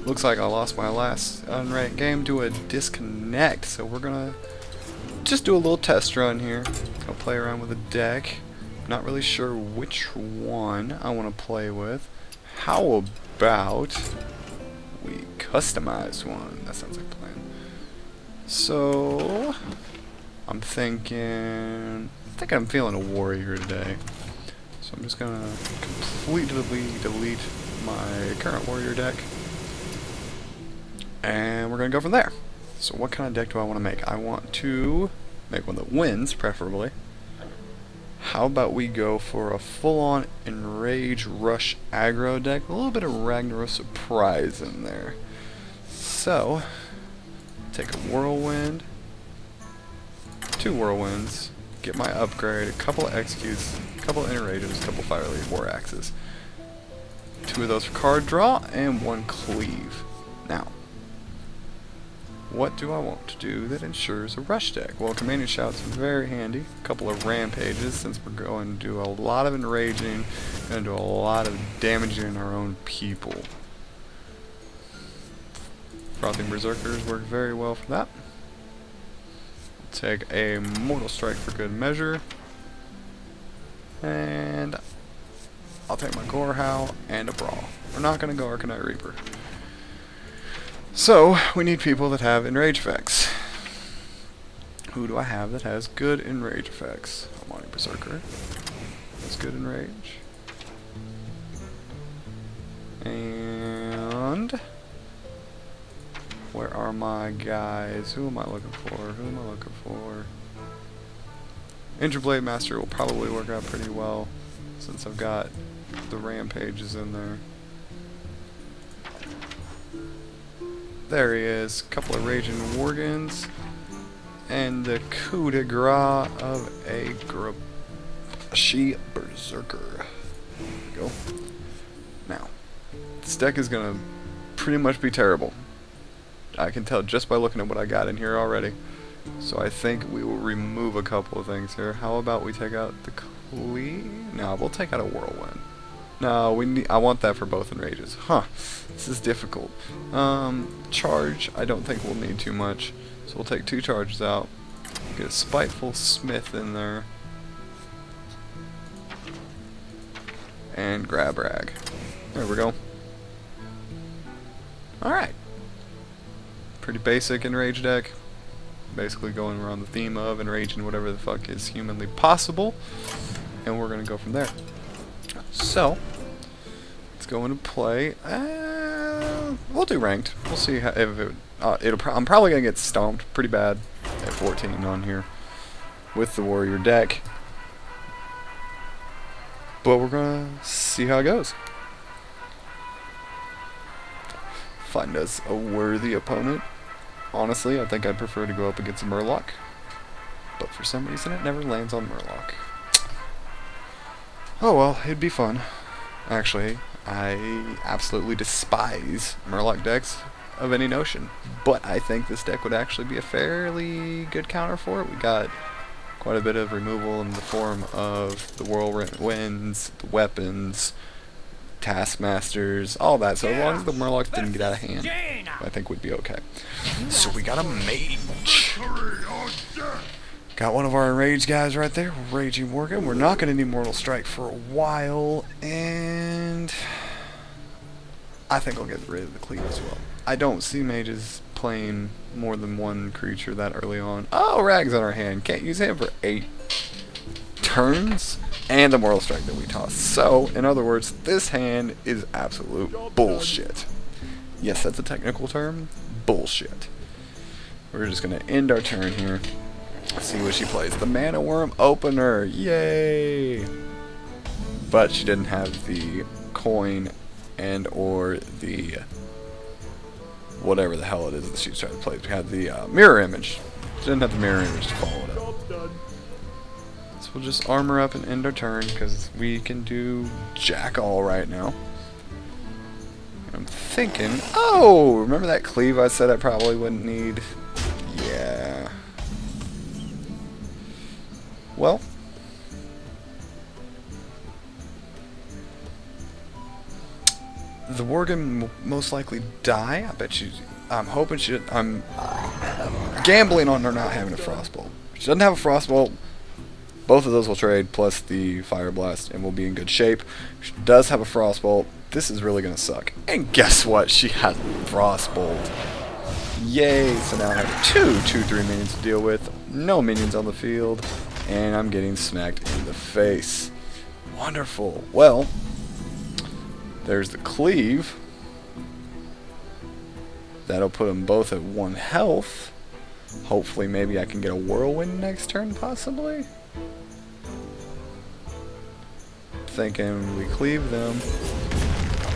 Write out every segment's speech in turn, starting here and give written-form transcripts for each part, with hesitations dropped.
Looks like I lost my last unranked game to a disconnect, so we're gonna just do a little test run here. I'll play around with a deck. Not really sure which one I want to play with. How about we customize one? That sounds like a plan. So I'm thinking I'm feeling a warrior today. So I'm just gonna completely delete my current warrior deck, and we're gonna go from there. So what kind of deck do I want to make? I want to make one that wins, preferably. How about we go for a full-on Enrage Rush aggro deck, a little bit of Ragnarok Surprise in there. So, take a Whirlwind, 2 Whirlwinds, get my upgrade, a couple of Executes, a couple of Enrages, a couple of Fire Lead War Axes. 2 of those for card draw, and 1 Cleave. Now, what do I want to do that ensures a rush deck? Well, Commanding Shout's very handy. A couple of Rampages, since we're going to do a lot of enraging and do a lot of damaging our own people. Frothing Berserkers work very well for that. Take a Mortal Strike for good measure. And I'll take my Gore Howl and a Brawl. We're not going to go Arcanite Reaper. So, we need people that have enrage effects. Who do I have that has good enrage effects? Almighty Berserker. That's good enrage. And where are my guys? Who am I looking for? Who am I looking for? Interblade Master will probably work out pretty well since I've got the Rampages in there. There he is. A couple of Raging Worgens. And the coup de grace of a She Berserker. There we go. Now, this deck is going to pretty much be terrible. I can tell just by looking at what I got in here already. So I think we will remove a couple of things here. How about we take out the Cleave? No, we'll take out a Whirlwind. No, I want that for both enrages. Huh. This is difficult. Charge, I don't think we'll need too much. So we'll take 2 charges out. Get a Spiteful Smith in there. And Grab Rag. There we go. Alright. Pretty basic enrage deck. Basically going around the theme of enraging whatever the fuck is humanly possible. And we're gonna go from there. So, let's go into play. We'll do ranked. We'll see how, if it. I'm probably gonna get stomped pretty bad at 14 on here with the warrior deck, but we're gonna see how it goes. Find us a worthy opponent. Honestly, I think I'd prefer to go up against a Murloc, but for some reason it never lands on Murloc. Oh well, it'd be fun. Actually, I absolutely despise Murloc decks of any notion, but I think this deck would actually be a fairly good counter for it. We got quite a bit of removal in the form of the Whirlwinds, the weapons, Taskmasters, all that, so as long as the Murlocs didn't get out of hand, I think we'd be okay. So we got a Mage. Got one of our enraged guys right there, Raging Worgen. We're not going to need Mortal Strike for a while, and I think I'll get rid of the Cleave as well. I don't see mages playing more than 1 creature that early on. Oh, Rag's on our hand. Can't use him for 8 turns, and the Mortal Strike that we toss. So, in other words, this hand is absolute bullshit. Yes, that's a technical term. Bullshit. We're just going to end our turn here. See what she plays. The Mana Worm Opener. Yay! But she didn't have the coin and or the whatever the hell it is that she was trying to play. She had the mirror image. She didn't have the mirror image to follow it up. So we'll just armor up and end our turn because we can do jack all right now. I'm thinking, oh, remember that Cleave I said I probably wouldn't need? Yeah. Well, The Worgen will most likely die. I bet she... I'm hoping she... I'm gambling on her not having a Frostbolt. If she doesn't have a Frostbolt, both of those will trade, plus the Fire Blast, and we'll be in good shape. If she does have a Frostbolt, this is really going to suck. And guess what? She has a Frostbolt. Yay! So now I have two 2/3 minions to deal with. No minions on the field. And I'm getting smacked in the face. Wonderful. Well, there's the cleave. That'll put them both at 1 health. Hopefully maybe I can get a whirlwind next turn, possibly. Thinking we cleave them.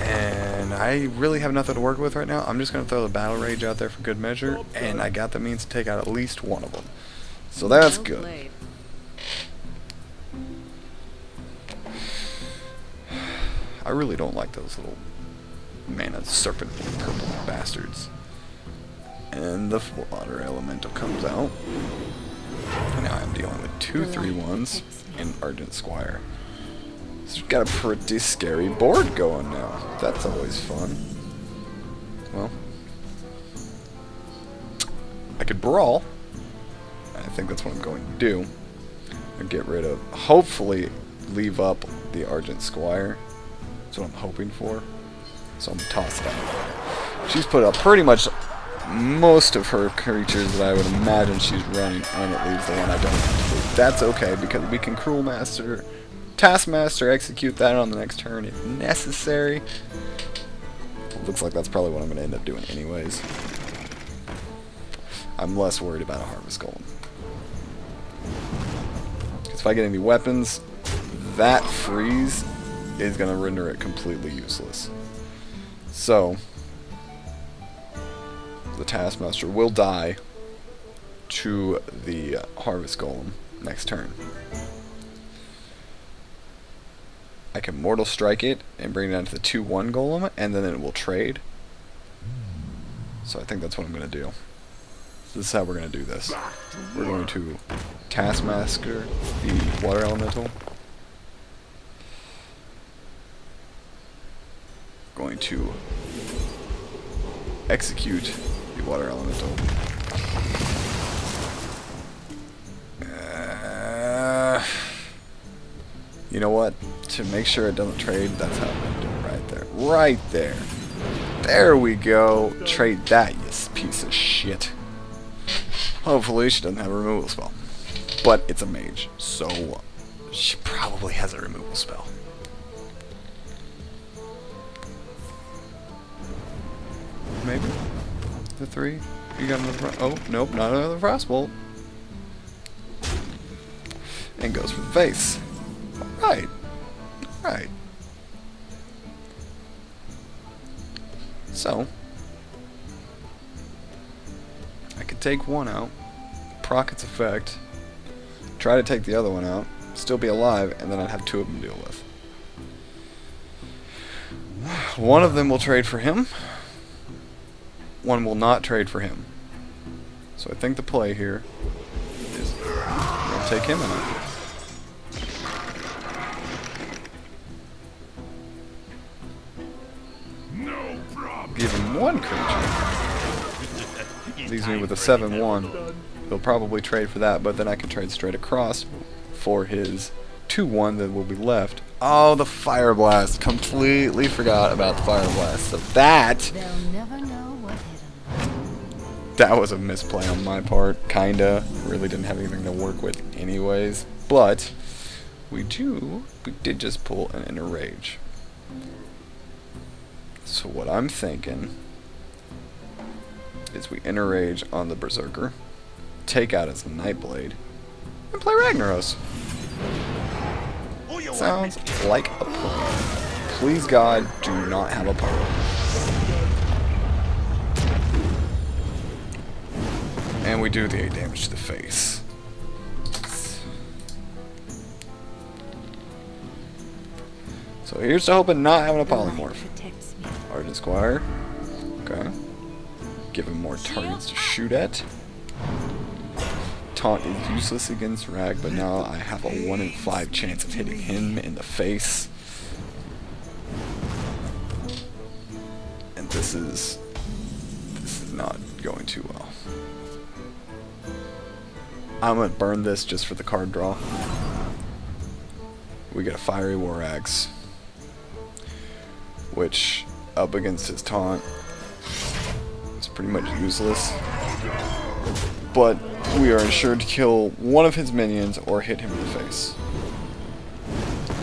And I really have nothing to work with right now. I'm just going to throw the Battle Rage out there for good measure. And I got the means to take out at least one of them. So that's good. I really don't like those little mana serpent purple bastards. And the water elemental comes out. And now I'm dealing with 2 3/1s and Argent Squire. So we've got a pretty scary board going now. That's always fun. Well, I could brawl. I think that's what I'm going to do. And get rid of, hopefully, leave up the Argent Squire. That's what I'm hoping for. So I'm going to toss it out. She's put up pretty much most of her creatures that I would imagine she's running, and it leaves the one I don't have to leave. That's okay, because we can Cruel Master, Taskmaster, execute that on the next turn if necessary. Looks like that's probably what I'm going to end up doing anyways. I'm less worried about a Harvest Golem. Because if I get any weapons, that freeze is going to render it completely useless. So, the Taskmaster will die to the Harvest Golem next turn. I can Mortal Strike it and bring it down to the 2/1 Golem, and then it will trade. So I think that's what I'm going to do. So this is how we're going to do this. We're going to Taskmaster the Water Elemental. Going to execute the Water Elemental. You know what? To make sure it doesn't trade, that's how I'm going to do it right there. Right there. There we go. Trade that, you piece of shit. Hopefully she doesn't have a removal spell. But it's a mage, so she probably has a removal spell. Maybe? The 3? You got another... Oh, nope, not another Frostbolt. And goes for the face. Alright. Alright. So, I could take one out, proc its effect, try to take the other one out, still be alive, and then I'd have 2 of them to deal with. One of them will trade for him. One will not trade for him. So I think the play here is I'll take him out. Give him 1 creature. Leaves me with a 7/1. He'll probably trade for that, but then I can trade straight across for his 2/1 that will be left. Oh, the Fire Blast. Completely forgot about the Fire Blast. So that... That was a misplay on my part, kinda. Really didn't have anything to work with anyways. But we did just pull an Inner Rage. So what I'm thinking is we Inner Rage on the Berserker, take out his Nightblade, and play Ragnaros. Sounds like a plan. Please God, do not have a problem. And we do the 8 damage to the face. So here's to hoping not having a polymorph. Argent Squire. Okay. Give him more targets to shoot at. Taunt is useless against Rag, but now I have a 1 in 5 chance of hitting him in the face. this is not going too well. I'm gonna burn this just for the card draw. We get a Fiery War Axe, which up against his taunt is pretty much useless. But we are ensured to kill one of his minions or hit him in the face.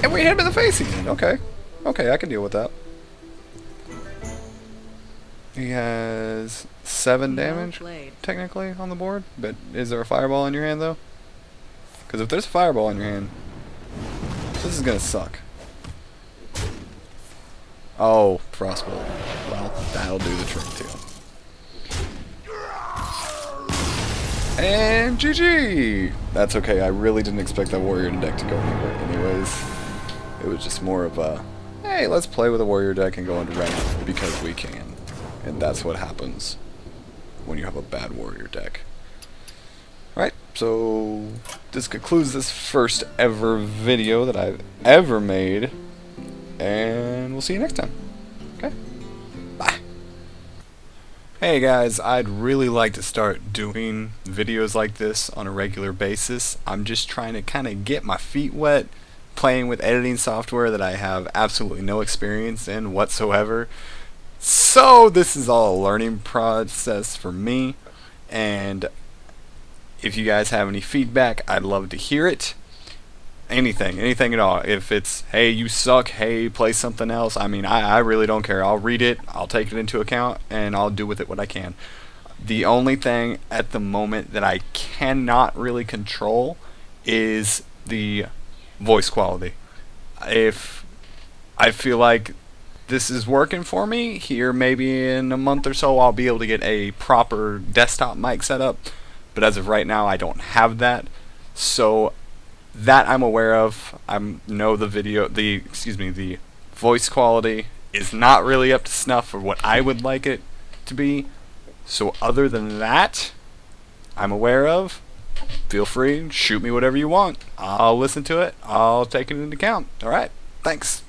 And we hit him in the face again. Okay. Okay, I can deal with that. He has 7 damage, technically, on the board. But is there a fireball in your hand, though? Because if there's a fireball in your hand, this is gonna suck. Oh, Frostbolt. Well, that'll do the trick, too. And GG! That's okay, I really didn't expect that warrior deck to go anywhere anyways. It was just more of a, hey, let's play with a warrior deck and go into rank because we can. And that's what happens when you have a bad warrior deck. Alright, so this concludes this first ever video that I've ever made. And we'll see you next time. Okay? Bye. Hey guys, I'd really like to start doing videos like this on a regular basis. I'm just trying to kind of get my feet wet playing with editing software that I have absolutely no experience in whatsoever. So this is all a learning process for me, and if you guys have any feedback, I'd love to hear it. Anything at all. If it's, hey, you suck, hey, play something else, I mean, I really don't care. I'll read it, I'll take it into account, and I'll do with it what I can. The only thing at the moment that I cannot really control is the voice quality. If I feel like this is working for me, here maybe in a month or so I'll be able to get a proper desktop mic set up, but as of right now I don't have that. So that I'm aware of. I know the voice quality is not really up to snuff for what I would like it to be. So other than that, I'm aware of. Feel free, shoot me whatever you want. I'll listen to it. I'll take it into account. Alright, thanks.